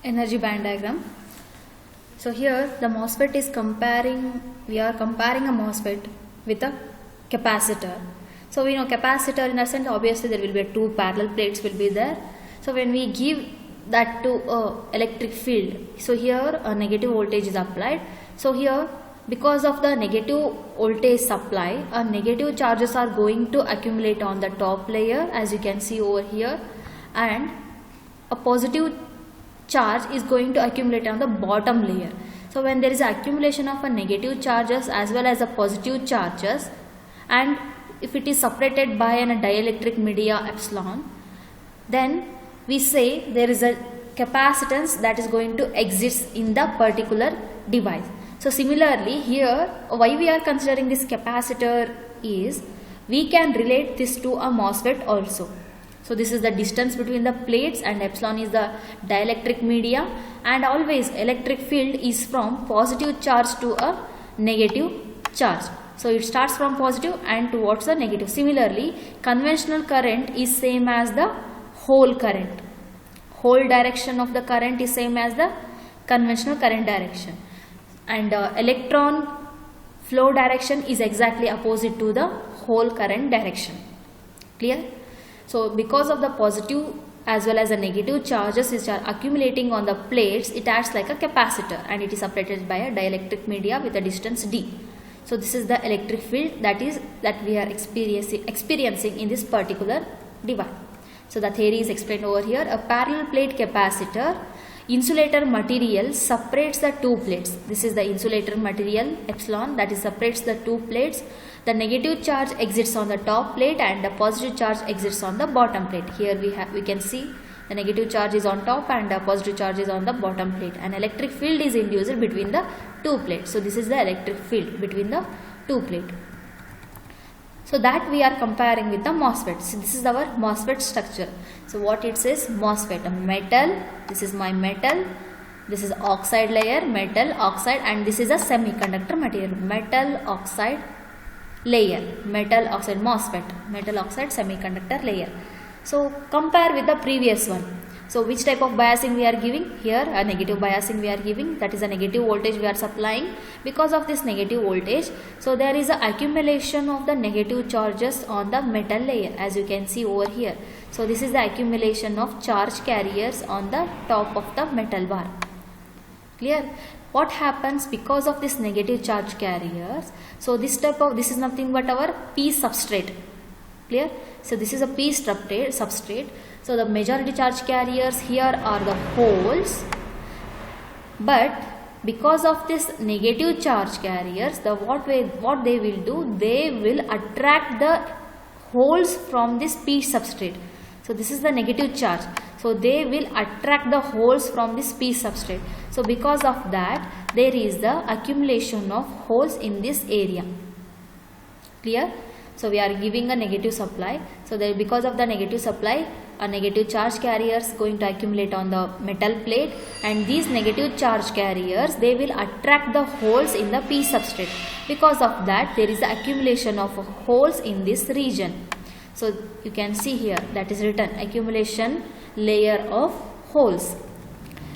Energy band diagram. So here the MOSFET is we are comparing a MOSFET with a capacitor. So we know capacitor, in a sense, obviously there will be two parallel plates will be there. So when we give that to a electric field, so here a negative voltage is applied. So here, because of the negative voltage supply, negative charges are going to accumulate on the top layer, as you can see over here, and a positive charge is going to accumulate on the bottom layer. So when there is accumulation of a negative charges as well as a positive charges, and if it is separated by a dielectric media epsilon, then we say there is a capacitance that is going to exist in the particular device. So similarly here, why we are considering this capacitor is we can relate this to a MOSFET also. So this is the distance between the plates and epsilon is the dielectric media, and always electric field is from positive charge to a negative charge. So it starts from positive and towards the negative. Similarly, conventional current is same as the whole current. Whole direction of the current is same as the conventional current direction. And electron flow direction is exactly opposite to the whole current direction. Clear? So because of the positive as well as the negative charges which are accumulating on the plates, it acts like a capacitor and it is separated by a dielectric media with a distance d. So this is the electric field that we are experiencing in this particular device. So the theory is explained over here. A parallel plate capacitor insulator material separates the two plates. This is the insulator material epsilon that is separates the two plates. The negative charge exits on the top plate and the positive charge exits on the bottom plate. Here we can see the negative charge is on top and the positive charge is on the bottom plate. An electric field is induced between the two plates. So this is the electric field between the two plates. So that we are comparing with the MOSFET. So this is our MOSFET structure. So what it says, MOSFET, a metal, this is my metal, this is oxide layer, metal, oxide, and this is a semiconductor material, metal, oxide layer, metal, oxide, MOSFET, metal, oxide, semiconductor layer. So compare with the previous one. So which type of biasing we are giving? Here a negative biasing we are giving, that is a negative voltage we are supplying. Because of this negative voltage, so there is a accumulation of the negative charges on the metal layer, as you can see over here. So this is the accumulation of charge carriers on the top of the metal bar. Clear? What happens because of this negative charge carriers? So this is nothing but our P substrate. Clear? So this is a P substrate. So the majority charge carriers here are the holes, but because of this negative charge carriers, what they will do, they will attract the holes from this P substrate. So this is the negative charge. So they will attract the holes from this P substrate. So because of that, there is the accumulation of holes in this area. Clear? So we are giving a negative supply. So because of the negative supply, a negative charge carriers going to accumulate on the metal plate, and these negative charge carriers, they will attract the holes in the P substrate. Because of that, there is the accumulation of holes in this region. So you can see here that is written accumulation layer of holes.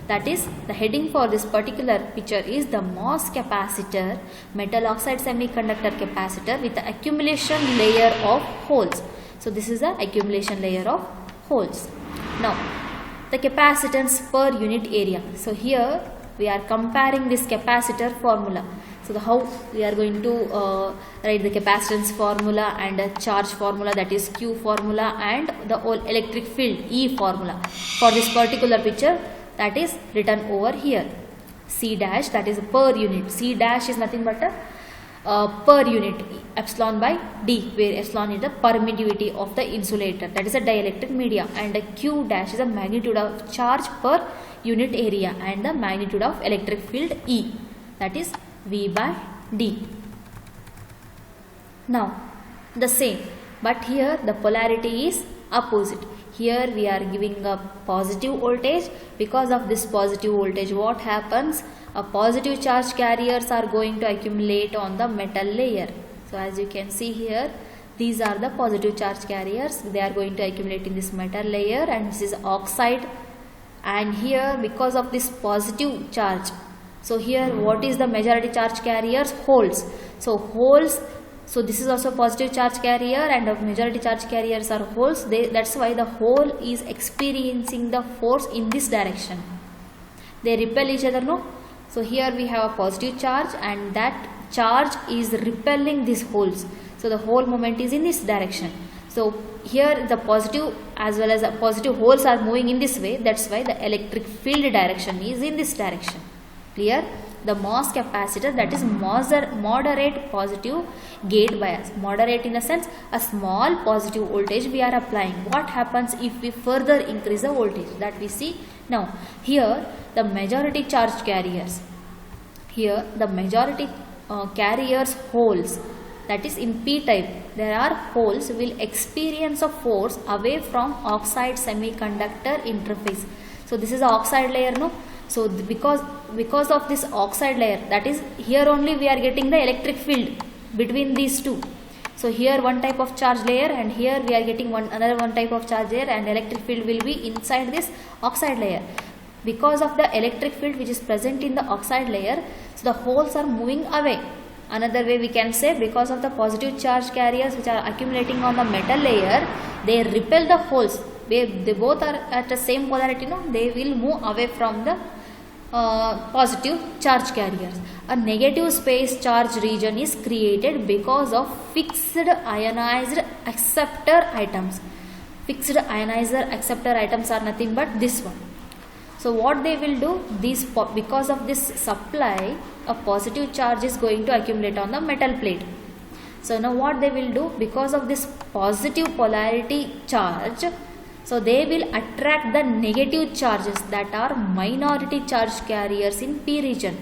That is, the heading for this particular picture is the MOS capacitor, metal oxide semiconductor capacitor with the accumulation layer of holes. So this is the accumulation layer of holes. Now the capacitance per unit area. So here we are comparing this capacitor formula. So how we are going to write the capacitance formula and a charge formula, that is Q formula, and the whole electric field E formula for this particular picture, that is written over here. C dash, that is per unit. C dash is nothing but a per unit epsilon by D, where epsilon is the permittivity of the insulator, that is a dielectric media, and a Q dash is the magnitude of charge per unit area and the magnitude of electric field E, that is V by D. Now the same, but here the polarity is opposite. Here we are giving a positive voltage. Because of this positive voltage, what happens? A positive charge carriers are going to accumulate on the metal layer. So as you can see here, these are the positive charge carriers. They are going to accumulate in this metal layer, and this is oxide and here because of this positive charge, so here what is the majority charge carriers? Holes. So holes, so this is also positive charge carrier and the majority charge carriers are holes. That's why the hole is experiencing the force in this direction. They repel each other, no? So here we have a positive charge and that charge is repelling these holes. So the whole moment is in this direction. So here the positive as well as the positive holes are moving in this way. That's why the electric field direction is in this direction. Clear? The MOS capacitor, that is moderate positive gate bias. Moderate in a sense, a small positive voltage we are applying. What happens if we further increase the voltage? That we see now. Here the majority charge carriers. Here the majority carriers holes, that is in P type, there are holes will experience a force away from oxide semiconductor interface. So this is the oxide layer, no? So because of this oxide layer, that is here only we are getting the electric field between these two. So here one type of charge layer and here we are getting another one type of charge layer, and electric field will be inside this oxide layer. Because of the electric field which is present in the oxide layer, so the holes are moving away. Another way we can say, because of the positive charge carriers which are accumulating on the metal layer, they repel the holes. They both are at the same polarity, no? They will move away from the positive charge carriers. A negative space charge region is created because of fixed ionized acceptor items. Fixed ionizer acceptor items are nothing but this one. So what they will do, because of this supply, a positive charge is going to accumulate on the metal plate. So now what they will do, because of this positive polarity charge, so they will attract the negative charges that are minority charge carriers in P region.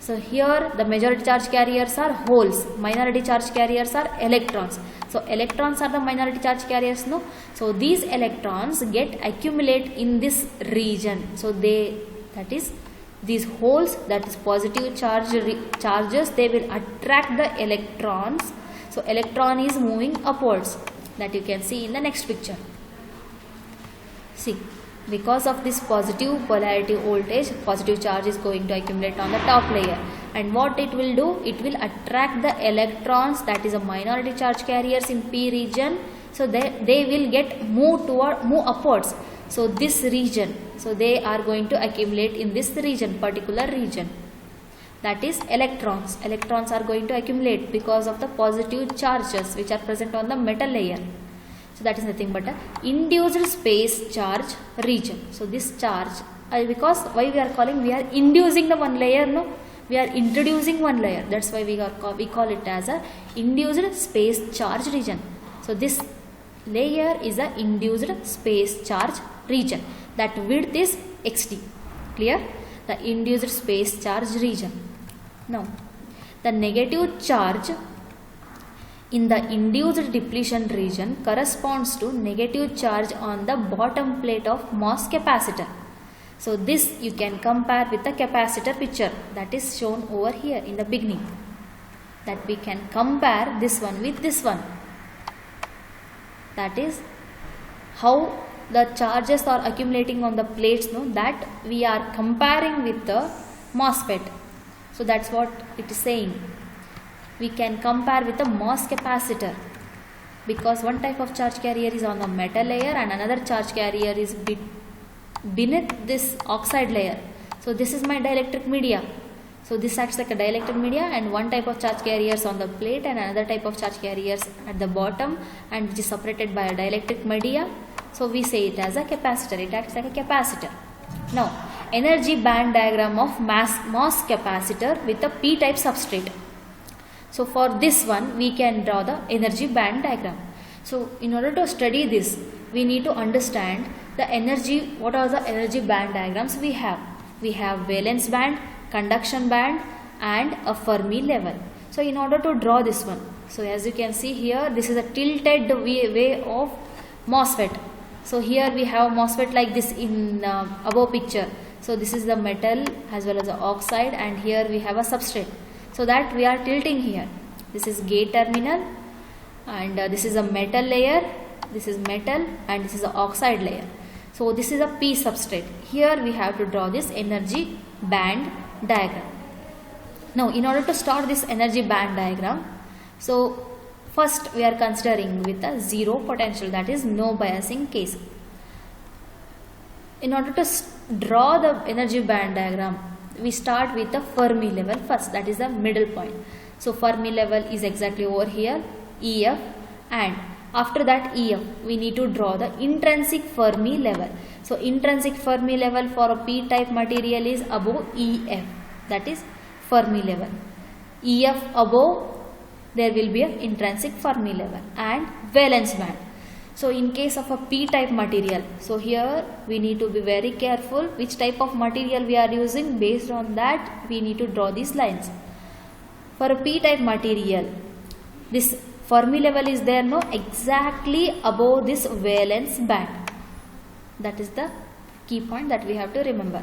So here the majority charge carriers are holes, minority charge carriers are electrons. So electrons are the minority charge carriers, no? So these electrons get accumulate in this region. So that is these holes, that is positive charges, they will attract the electrons. So electron is moving upwards, that you can see in the next picture. See, because of this positive polarity voltage, positive charge is going to accumulate on the top layer, and what it will do, it will attract the electrons, that is a minority charge carriers in P region. So they will get move upwards. So this region, so they are going to accumulate in this region, particular region, that is electrons. Electrons are going to accumulate because of the positive charges which are present on the metal layer. So that is nothing but a induced space charge region. So this charge, because why we are calling, we are inducing the one layer, no? We are introducing one layer. That's why we call it as a induced space charge region. So this layer is a induced space charge region. That width is xt. Clear? The induced space charge region. Now, the negative charge in the induced depletion region corresponds to negative charge on the bottom plate of MOS capacitor. So this you can compare with the capacitor picture that is shown over here in the beginning. That we can compare this one with this one. That is how the charges are accumulating on the plates, no? That we are comparing with the MOSFET. So that's what it is saying. We can compare with the MOS capacitor, because one type of charge carrier is on the metal layer and another charge carrier is beneath this oxide layer. So this is my dielectric media. So this acts like a dielectric media, and one type of charge carriers on the plate and another type of charge carriers at the bottom, and which is separated by a dielectric media. So we say it as a capacitor. It acts like a capacitor. Now, energy band diagram of MOS capacitor with a P-type substrate. So for this one, we can draw the energy band diagram. So in order to study this, we need to understand the energy, what are the energy band diagrams we have. We have valence band, conduction band and a Fermi level. So in order to draw this one, so as you can see here, this is a tilted way of MOSFET. So here we have MOSFET like this in above picture. So this is the metal as well as the oxide, and here we have a substrate. So that we are tilting here. This is gate terminal, and this is a metal layer, this is metal, and this is the oxide layer. So this is a P substrate. Here we have to draw this energy band diagram. Now in order to start this energy band diagram, so first we are considering with a zero potential, that is no biasing case. In order to draw the energy band diagram, we start with the Fermi level first, that is the middle point. So Fermi level is exactly over here, EF, and after that EF we need to draw the intrinsic Fermi level. So intrinsic Fermi level for a p-type material is above EF, that is Fermi level. EF above, there will be an intrinsic Fermi level, and valence band. So in case of a p-type material, so here we need to be very careful which type of material we are using. Based on that we need to draw these lines. For a p-type material, this Fermi level is there no exactly above this valence band. That is the key point that we have to remember.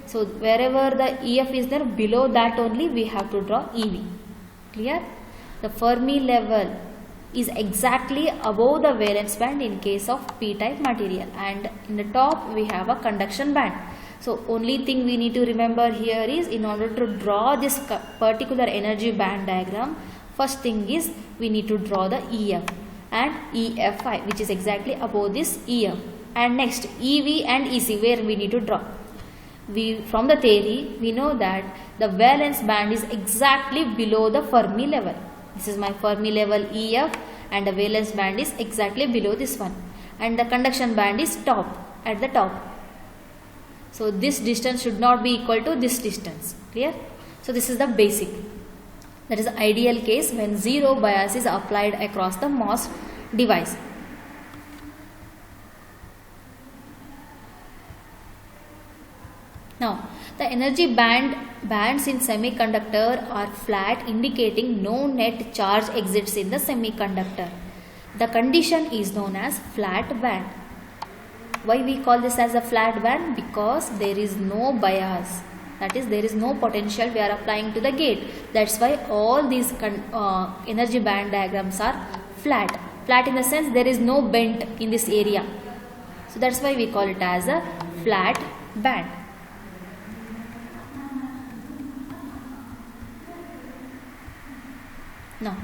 So wherever the EF is there, below that only we have to draw EV. Clear? The Fermi level is exactly above the valence band in case of p-type material, and in the top we have a conduction band. So only thing we need to remember here is, in order to draw this particular energy band diagram, first thing is we need to draw the EF and EFI, which is exactly above this EF, and next EV and EC, where we need to draw. From the theory we know that the valence band is exactly below the Fermi level. This is my Fermi level EF, and the valence band is exactly below this one, and the conduction band is at the top. So this distance should not be equal to this distance. Clear? So this is the basic. That is the ideal case when zero bias is applied across the MOS device. Now the energy bands in semiconductor are flat, indicating no net charge exits in the semiconductor. The condition is known as flat band. Why we call this as a flat band? Because there is no bias, that is there is no potential we are applying to the gate. That's why all these energy band diagrams are flat. Flat in the sense there is no bend in this area. So that's why we call it as a flat band. Now,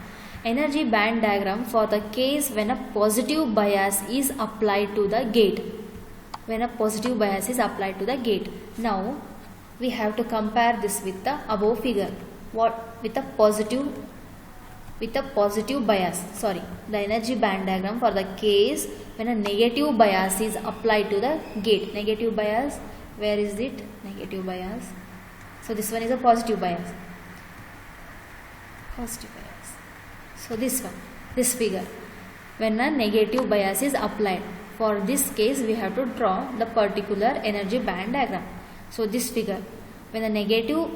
energy band diagram for the case when a positive bias is applied to the gate. When a positive bias is applied to the gate. Now, we have to compare this with the above figure. With a positive bias. The energy band diagram for the case when a negative bias is applied to the gate. Negative bias, where is it? Negative bias. So this one is a positive bias. Positive bias. So this one, this figure, when a negative bias is applied. For this case we have to draw the particular energy band diagram. So this figure, when a negative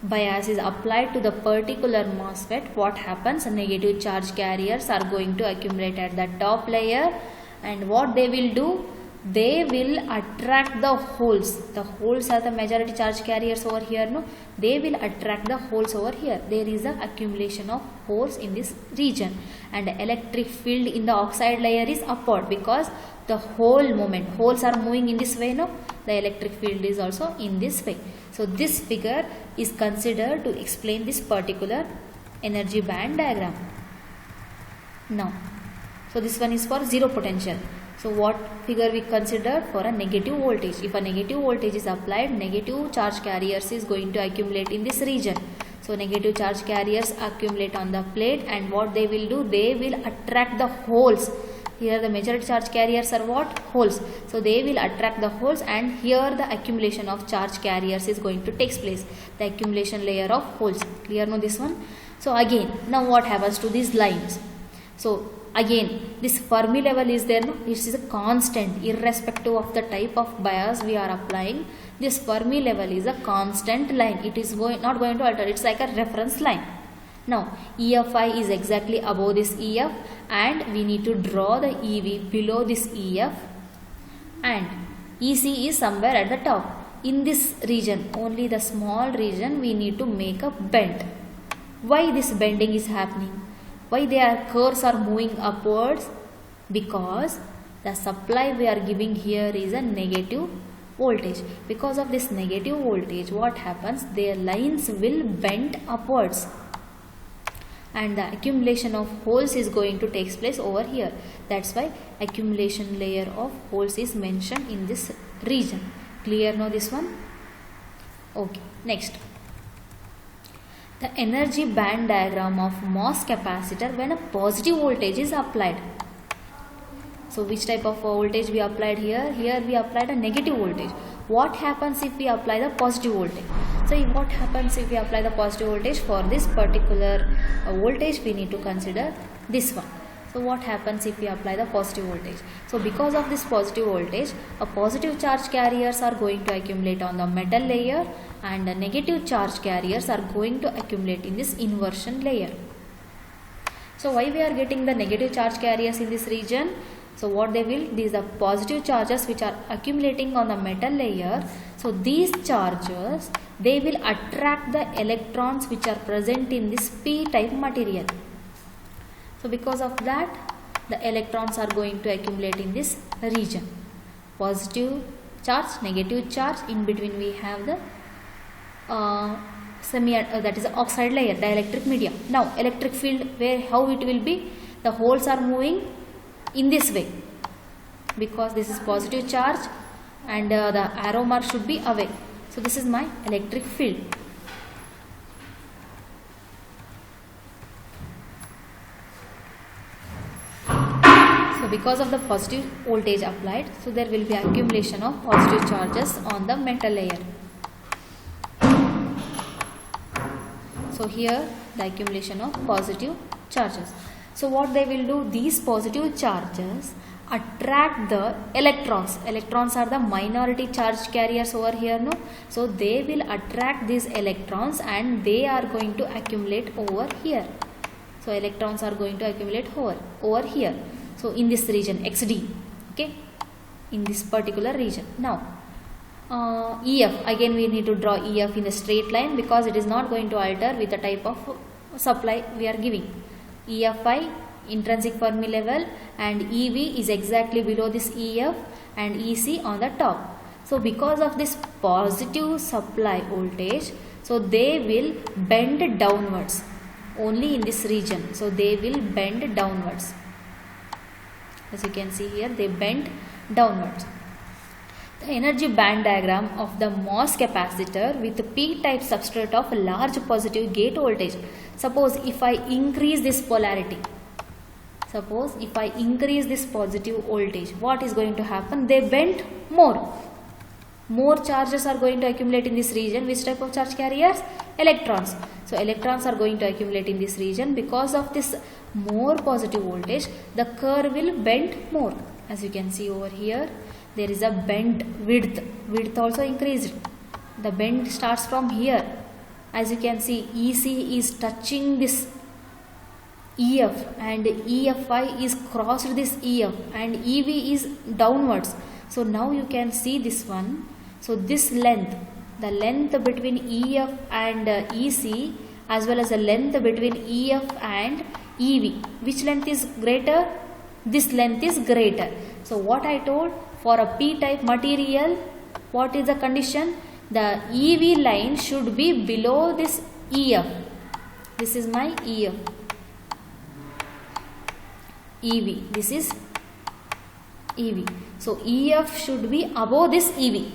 bias is applied to the particular MOSFET, what happens? Negative charge carriers are going to accumulate at the top layer, and what they will do? They will attract the holes. The holes are the majority charge carriers over here. No, they will attract the holes over here. There is a accumulation of holes in this region, and the electric field in the oxide layer is upward because the holes are moving in this way. No, the electric field is also in this way. So this figure is considered to explain this particular energy band diagram. Now, so this one is for zero potential. So what figure we consider? For a negative voltage. If a negative voltage is applied, negative charge carriers is going to accumulate in this region. So negative charge carriers accumulate on the plate, and what they will do? They will attract the holes. Here the majority charge carriers are what? Holes. So they will attract the holes, and here the accumulation of charge carriers is going to take place. The accumulation layer of holes. Clear no this one? So again, now what happens to these lines? So again, this Fermi level is there. No? It is a constant irrespective of the type of bias we are applying. This Fermi level is a constant line. It is not going to alter. It's like a reference line. Now EFI is exactly above this EF, and we need to draw the EV below this EF, and EC is somewhere at the top. In this region, only the small region, we need to make a bend. Why this bending is happening? Why their curves are moving upwards? Because the supply we are giving here is a negative voltage. Because of this negative voltage, what happens? Their lines will bend upwards and the accumulation of holes is going to take place over here. That's why accumulation layer of holes is mentioned in this region. Clear now this one? Okay, next. The energy band diagram of MOS capacitor when a positive voltage is applied. So which type of voltage we applied here? Here we applied a negative voltage. What happens if we apply the positive voltage? So what happens if we apply the positive voltage? For this particular voltage we need to consider this one. So what happens if we apply the positive voltage? So because of this positive voltage, a positive charge carriers are going to accumulate on the metal layer and the negative charge carriers are going to accumulate in this inversion layer. So why we are getting the negative charge carriers in this region? So what they will, these are positive charges which are accumulating on the metal layer. So these charges, they will attract the electrons which are present in this p-type material. So because of that, the electrons are going to accumulate in this region. Positive charge, negative charge, in between we have the that is the oxide layer, dielectric medium. Now electric field, how it will be? The holes are moving in this way because this is positive charge and the arrow mark should be away. So this is my electric field. So because of the positive voltage applied, so there will be accumulation of positive charges on the metal layer. So here the accumulation of positive charges. So what they will do, these positive charges attract the electrons. Electrons are the minority charge carriers over here, no? So they will attract these electrons and they are going to accumulate over here. So electrons are going to accumulate over here. So in this region XD, okay, in this particular region. Now EF, again we need to draw EF in a straight line because it is not going to alter with the type of supply we are giving. EFI, intrinsic Fermi level, and EV is exactly below this EF and EC on the top. So because of this positive supply voltage, so they will bend downwards only in this region. So they will bend downwards. As you can see here, they bend downwards. The energy band diagram of the MOS capacitor with p-type substrate of large positive gate voltage. Suppose if I increase this polarity, suppose if I increase this positive voltage, what is going to happen? They bend more. More charges are going to accumulate in this region. Which type of charge carriers? Electrons. So electrons are going to accumulate in this region. Because of this more positive voltage, the curve will bend more. As you can see over here, there is a bend width. Width also increased. The bend starts from here. As you can see, EC is touching this EF and EFI is crossed this EF and EV is downwards. So now you can see this one. So this length, the length between EF and EC as well as the length between EF and EV. Which length is greater? This length is greater. So what I told, for a p-type material, what is the condition? The EV line should be below this EF. This is my EF. EV. This is EV. So EF should be above this EV.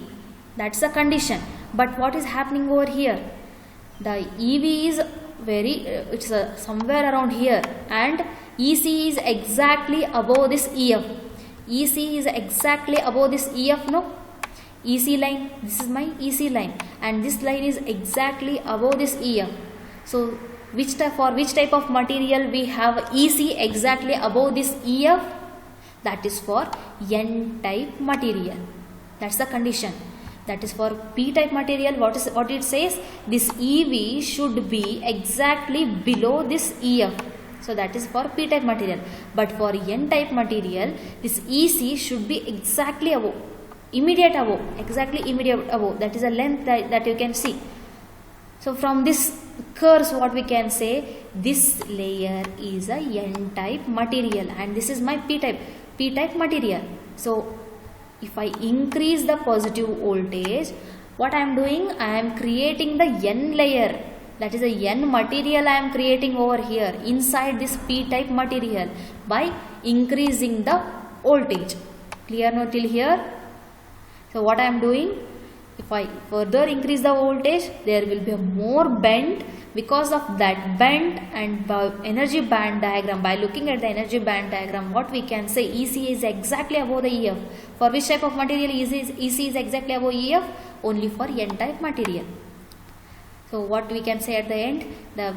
That's the condition. But what is happening over here? The EV is it's somewhere around here and EC is exactly above this EF. EC is exactly above this EF, no? EC line, this is my EC line and this line is exactly above this EF. So for which type of material we have EC exactly above this EF? That is for N-type material. That's the condition. That is for P-type material. What it says? This EV should be exactly below this EF. So that is for P-type material. But for N-type material, this EC should be exactly above, immediate above, exactly immediate above. That is a length that you can see. So from this curves, what we can say, this layer is a N-type material and this is my P-type material. So if I increase the positive voltage, what I am doing, I am creating the N layer, that is a N material I am creating over here inside this p-type material by increasing the voltage. Clear now till here? So what I am doing, if I further increase the voltage, there will be a more bend. Because of that bend, and by energy band diagram, by looking at the energy band diagram, what we can say, EC is exactly above the EF. For which type of material EC is exactly above EF? Only for N-type material. So what we can say at the end,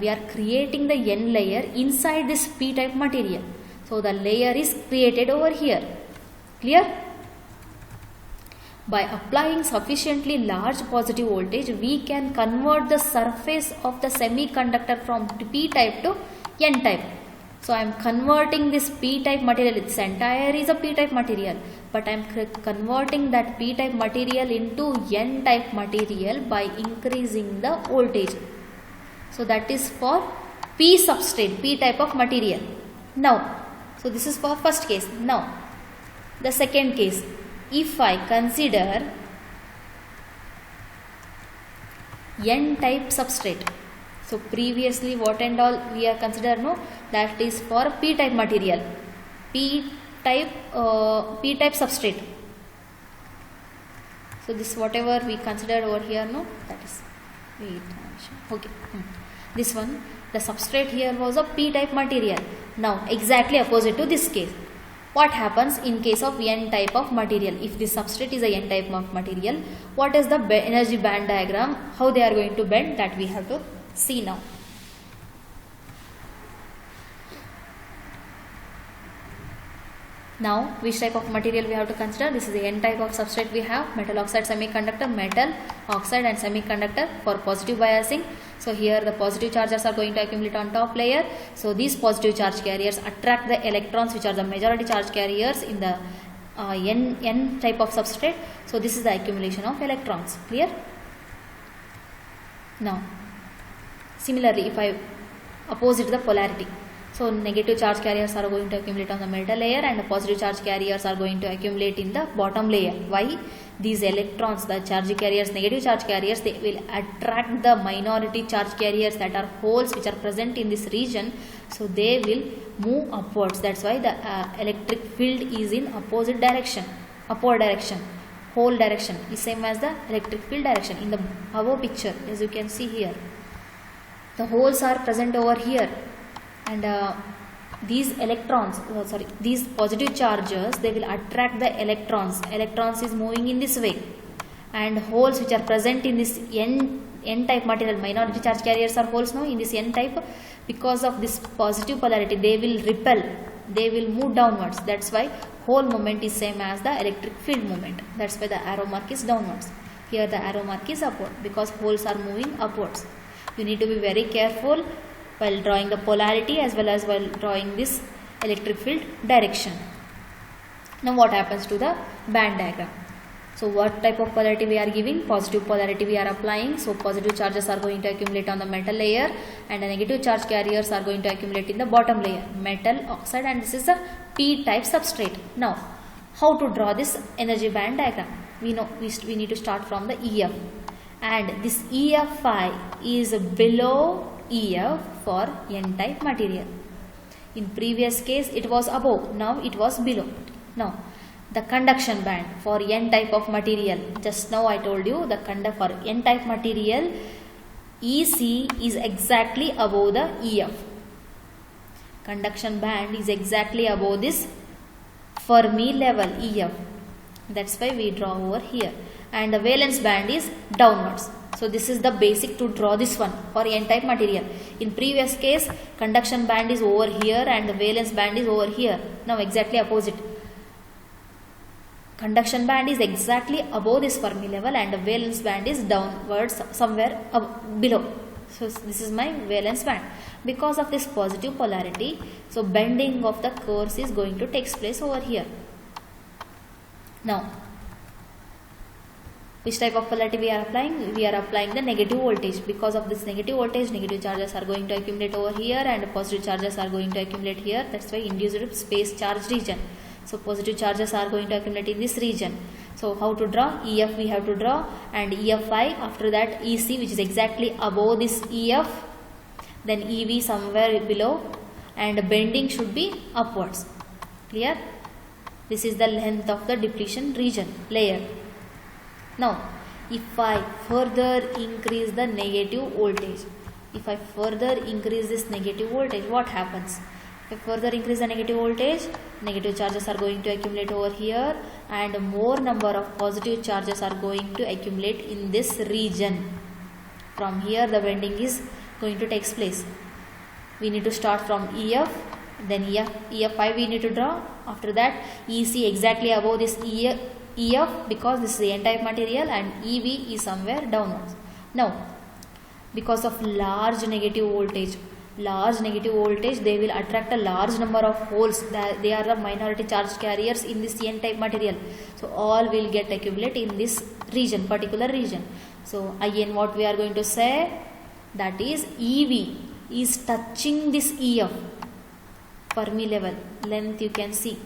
we are creating the N layer inside this P-type material. So the layer is created over here. Clear? By applying sufficiently large positive voltage, we can convert the surface of the semiconductor from P-type to N-type. So I am converting this P-type material, this entire is a P-type material, but I am converting that P-type material into N-type material by increasing the voltage. So that is for P substrate, P type of material. Now, so this is for first case. Now, the second case. If I consider N-type substrate, so previously what and all we have considered, no, that is for P-type material, P-type substrate. So this whatever we considered over here, no, that is, wait, okay, this one, the substrate here was a P-type material. Now exactly opposite to this case. What happens in case of N-type of material? If this substrate is a N-type of material, what is the energy band diagram? How they are going to bend? That we have to see now. Now, which type of material we have to consider? This is the N-type of substrate we have, metal oxide semiconductor, metal oxide and semiconductor for positive biasing. So here the positive charges are going to accumulate on top layer. So these positive charge carriers attract the electrons, which are the majority charge carriers in the N type of substrate. So this is the accumulation of electrons. Clear? Now, similarly, if I opposite the polarity, so negative charge carriers are going to accumulate on the metal layer and the positive charge carriers are going to accumulate in the bottom layer. Why? These electrons, the charge carriers, negative charge carriers, they will attract the minority charge carriers, that are holes which are present in this region. So they will move upwards. That's why the electric field is in opposite direction, upward direction. Hole direction is same as the electric field direction. In the above picture, as you can see here, the holes are present over here. And these electrons, these positive charges, they will attract the electrons. Electrons is moving in this way, and holes which are present in this N-type material, minority charge carriers are holes now in this N-type. Because of this positive polarity, they will repel, they will move downwards. That's why hole moment is same as the electric field moment. That's why the arrow mark is downwards. Here the arrow mark is upward because holes are moving upwards. You need to be very careful while drawing the polarity as well as while drawing this electric field direction. Now what happens to the band diagram? So what type of polarity we are giving? Positive polarity we are applying. So positive charges are going to accumulate on the metal layer and the negative charge carriers are going to accumulate in the bottom layer, metal oxide, and this is a P-type substrate. Now how to draw this energy band diagram? We know we need to start from the EF, and this EFi is below EF for N-type material. In previous case it was above, now it was below. Now the conduction band for N-type of material, just now I told you the for N-type material EC is exactly above the EF. Conduction band is exactly above this Fermi level EF. That's why we draw over here, and the valence band is downwards. So this is the basic to draw this one for N-type material. In previous case, conduction band is over here and the valence band is over here. Now exactly opposite. Conduction band is exactly above this Fermi level and the valence band is downwards somewhere below. So this is my valence band. Because of this positive polarity, so bending of the course is going to take place over here. Now, which type of polarity we are applying? We are applying the negative voltage. Because of this negative voltage, negative charges are going to accumulate over here and positive charges are going to accumulate here. That's why induced space charge region. So positive charges are going to accumulate in this region. So how to draw? EF we have to draw, and EFI, after that EC, which is exactly above this EF, then EV somewhere below, and bending should be upwards. Clear? This is the length of the depletion region layer. Now if I further increase the negative voltage, if I further increase this negative voltage, what happens? If I further increase the negative voltage, negative charges are going to accumulate over here, and more number of positive charges are going to accumulate in this region. From here the bending is going to take place. We need to start from EF, then EF5 we need to draw. After that EC exactly above this EF, because this is the n-type material, and EV is somewhere downwards. Now because of large negative voltage, they will attract a large number of holes. They are the minority charge carriers in this n-type material. So all will get accumulate in this region, particular region. So again what we are going to say, that is EV is touching this EF, Fermi level, length you can see,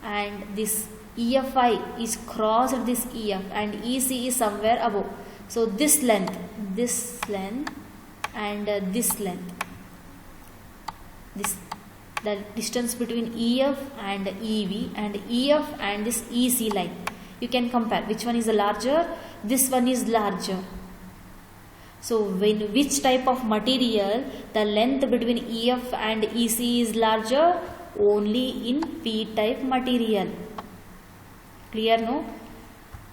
and this EFI is crossed this EF, and EC is somewhere above. So this length and this length, the distance between EF and EV and EF and this EC line, you can compare which one is the larger. This one is larger. So when which type of material the length between EF and EC is larger? Only in P-type material. Clear, no?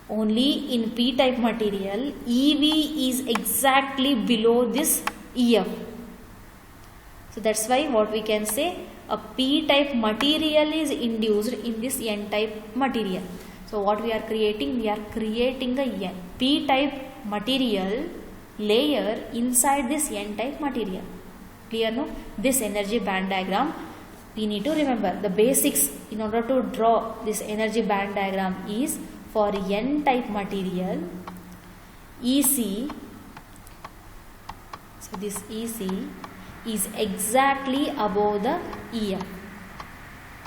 Only in P-type material EV is exactly below this EF. So that's why what we can say, a P-type material is induced in this N-type material. So what we are creating? We are creating a P-type material layer inside this N-type material. Clear, no? This energy band diagram we need to remember. The basics in order to draw this energy band diagram is, for N-type material, EC, so this EC is exactly above the EF.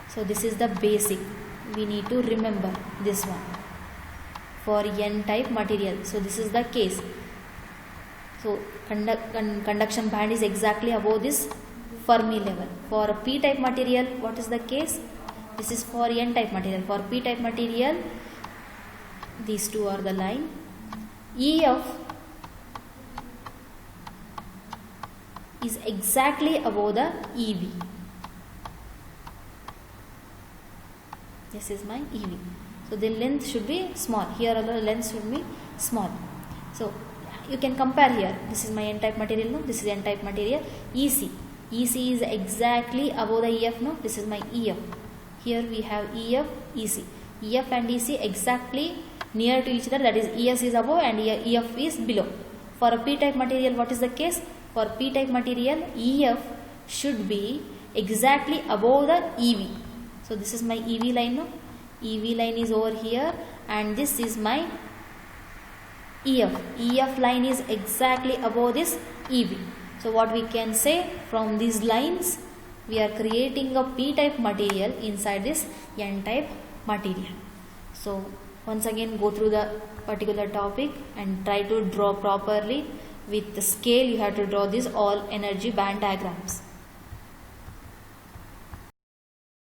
So this is the basic. We need to remember this one for N-type material. So this is the case. So conduction band is exactly above this Fermi level. For a P-type material, what is the case? This is for N-type material. For P-type material, these two are the line. EF is exactly above the EV. This is my EV. So the length should be small. Here the length should be small. So you can compare here. This is my N-type material, no? This is N-type material. EC is exactly above the EF, no? This is my EF. Here we have EF, EC. EF and EC exactly near to each other, that is ES is above and EF is below. For a P-type material, what is the case? For P-type material, EF should be exactly above the EV. So this is my EV line, no? EV line is over here, and this is my EF. EF line is exactly above this EV. So what we can say, from these lines we are creating a P-type material inside this N-type material. So once again go through the particular topic and try to draw properly. With the scale you have to draw these all energy band diagrams.